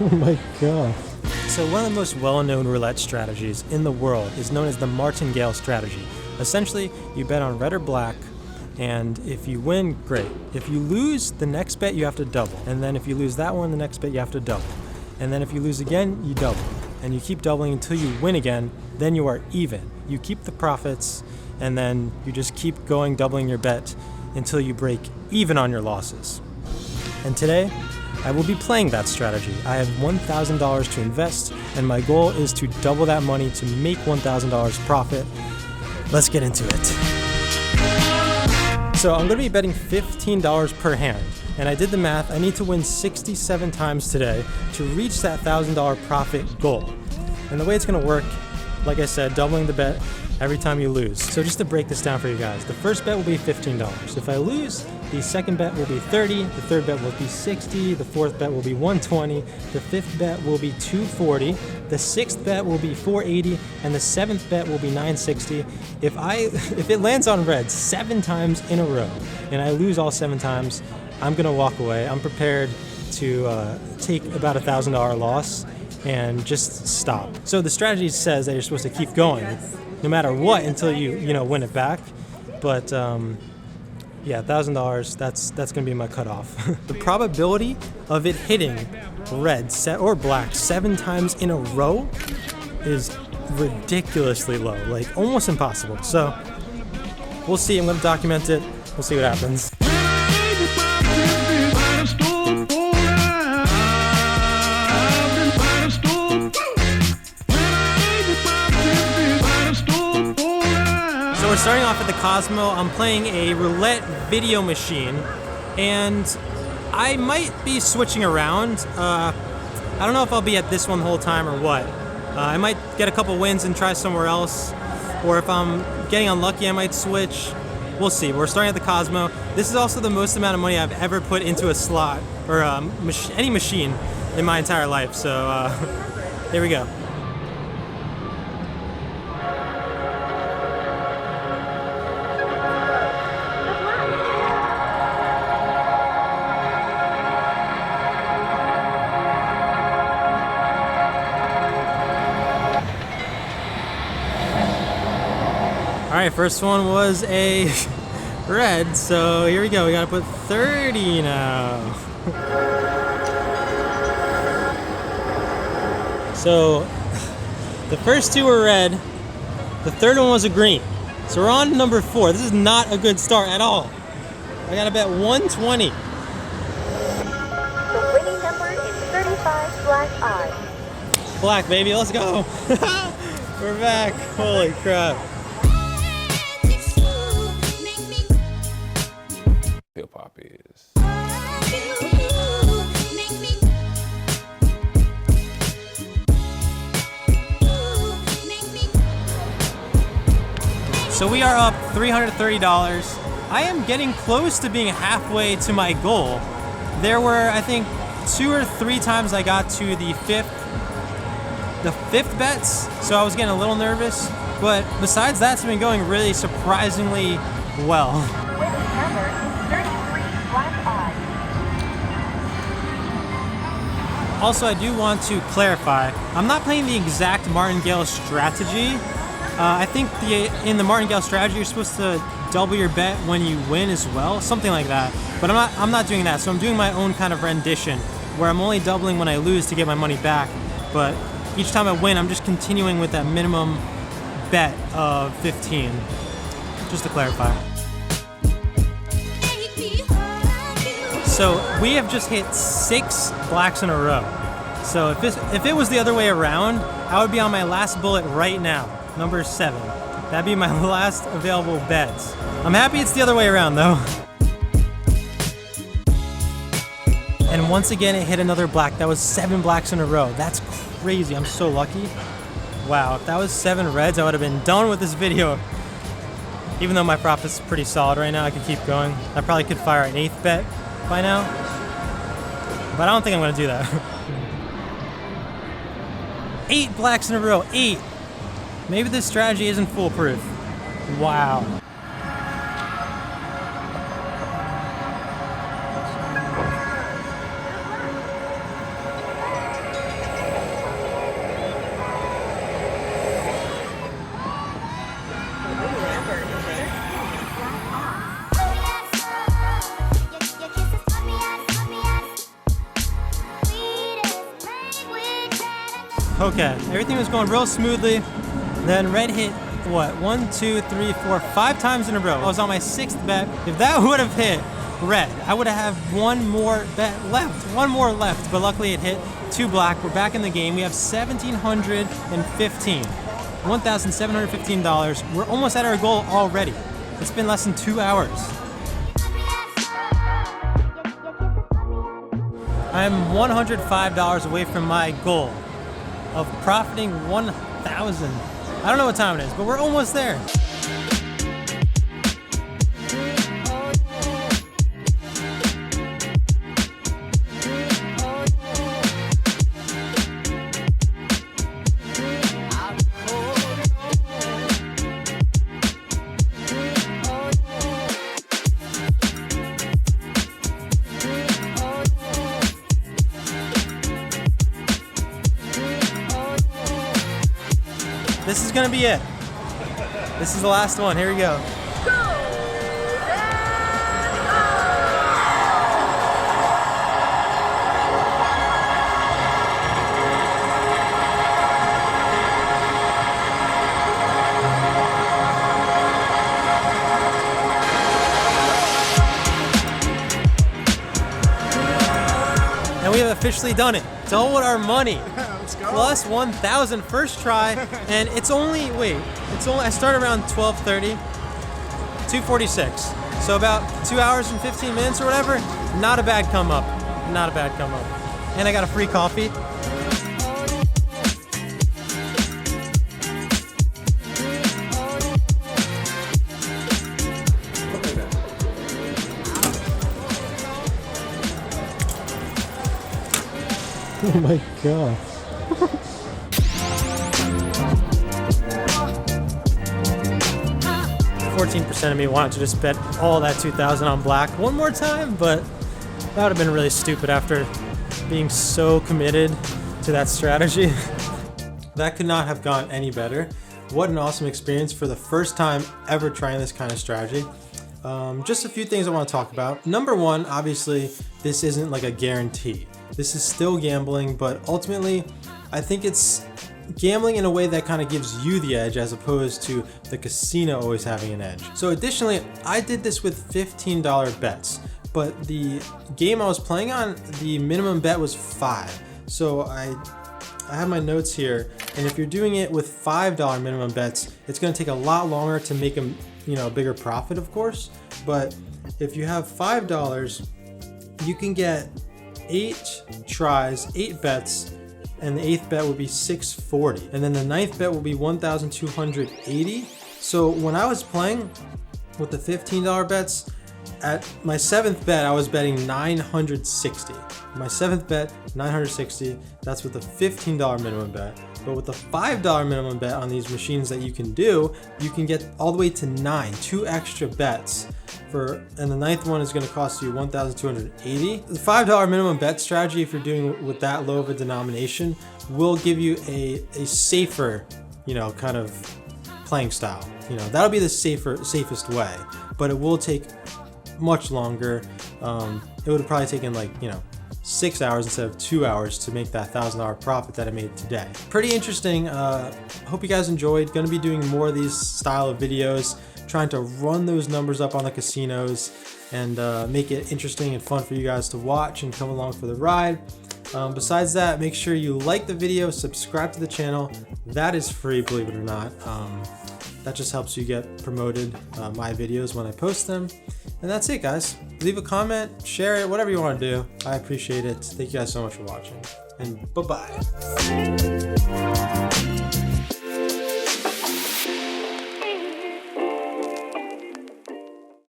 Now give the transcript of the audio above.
Oh my god. So one of the most well-known roulette strategies in the world is known as the martingale strategy. Essentially, you bet on red or black, and if you win, great. If you lose, the next bet you have to double. And then if you lose that one, the next bet you have to double. And then if you lose again, you double. And you keep doubling until you win again, then you are even. You keep the profits, and then you just keep going, doubling your bet until you break even on your losses. And today, I will be playing that strategy. I have $1,000 to invest, and my goal is to double that money to make $1,000 profit. Let's get into it. So I'm going to be betting $15 per hand, and I did the math. I need to win 67 times today to reach that $1,000 profit goal. And the way it's going to work, like I said, doubling the bet every time you lose. So just to break this down for you guys, the first bet will be $15. If I lose, the second bet will be $30, the third bet will be $60, the fourth bet will be $120, the fifth bet will be $240, the sixth bet will be $480, and the seventh bet will be $960. If it lands on red 7 times in a row, and I lose all 7 times, I'm gonna walk away. I'm prepared to take about a $1,000 loss and just stop. So the strategy says that you're supposed to keep going, no matter what, until you win it back. But yeah, $1,000, that's gonna be my cutoff. The probability of it hitting red or black 7 times in a row is ridiculously low, like almost impossible. So we'll see. I'm gonna document it. We'll see what happens. We're starting off at the Cosmo. I'm playing a roulette video machine, and I might be switching around. I don't know if I'll be at this one the whole time or what. I might get a couple wins and try somewhere else, or if I'm getting unlucky, I might switch. We'll see. We're starting at the Cosmo. This is also the most amount of money I've ever put into a slot or any machine in my entire life. So here we go. Alright, first one was a red, so here we go. We gotta put 30 now. So the first 2 were red, the third one was a green. So we're on number 4. This is not a good start at all. I gotta bet 120. The winning number is 35 black eye. Black, baby, let's go. We're back. Holy crap. Hip-hop is. So we are up $330. I am getting close to being halfway to my goal. There were, I think, 2 or 3 times I got to the fifth bets, so I was getting a little nervous. But besides that, it's been going really surprisingly well. Winning number is 33 black eye. Also, I do want to clarify, I'm not playing the exact martingale strategy. I think in the martingale strategy, you're supposed to double your bet when you win as well, something like that. But I'm not doing that, so I'm doing my own kind of rendition, where I'm only doubling when I lose to get my money back. But each time I win, I'm just continuing with that minimum bet of 15, just to clarify. So we have just hit 6 blacks in a row. So if it was the other way around, I would be on my last bullet right now, number 7. That'd be my last available bets. I'm happy it's the other way around though. And once again, it hit another black. That was 7 blacks in a row. That's crazy. I'm so lucky. Wow, if that was 7 reds, I would have been done with this video. Even though my profit's pretty solid right now, I could keep going. I probably could fire an 8th bet by now, but I don't think I'm gonna do that. 8 blacks in a row, 8. Maybe this strategy isn't foolproof. Wow. Okay, everything was going real smoothly. Then red hit, what, 1, 2, 3, 4, 5 times in a row. I was on my 6th bet. If that would have hit red, I would have had one more bet left. One more left, but luckily it hit 2 black. We're back in the game. We have $1,715. We're almost at our goal already. It's been less than 2 hours. I'm $105 away from my goal of profiting 1,000. I don't know what time it is, but we're almost there. This is gonna be it. This is the last one. Here we go. And we have officially done it. Doubled our money. Let's go. Plus 1,000 first try, and it's only, I started around 12:30, 2:46. So about 2 hours and 15 minutes or whatever. Not a bad come up. Not a bad come up. And I got a free coffee. Oh my god. 14% of me wanted to just bet all that 2,000 on black one more time, but that would have been really stupid after being so committed to that strategy. That could not have gone any better. What an awesome experience for the first time ever trying this kind of strategy. Just a few things I want to talk about. Number one, obviously, this isn't like a guarantee. This is still gambling, but ultimately, I think it's gambling in a way that kind of gives you the edge as opposed to the casino always having an edge. So additionally, I did this with $15 bets, but the game I was playing on, the minimum bet was 5. So I have my notes here, and if you're doing it with $5 minimum bets, it's going to take a lot longer to make a bigger profit, of course. But if you have $5, you can get 8 tries, 8 bets, and the 8th bet would be $640, and then the 9th bet will be $1,280. So when I was playing with the $15 bets, at my 7th bet I was betting $960. My 7th bet, $960. That's with the $15 minimum bet. But with the $5 minimum bet on these machines that you can do, you can get all the way to 9, 2 extra bets. And the 9th one is going to cost you $1,280. The $5 minimum bet strategy, if you're doing with that low of a denomination, will give you a safer, kind of playing style. That'll be the safest way, but it will take much longer. It would have probably taken 6 hours instead of 2 hours to make that $1,000 profit that I made today. Pretty interesting. Hope you guys enjoyed. Going to be doing more of these style of videos, trying to run those numbers up on the casinos and make it interesting and fun for you guys to watch and come along for the ride. Besides that, make sure you like the video, subscribe to the channel. That is free, believe it or not. That just helps you get promoted, my videos when I post them. And that's it, guys. Leave a comment, share it, whatever you want to do. I appreciate it. Thank you guys so much for watching. And bye-bye.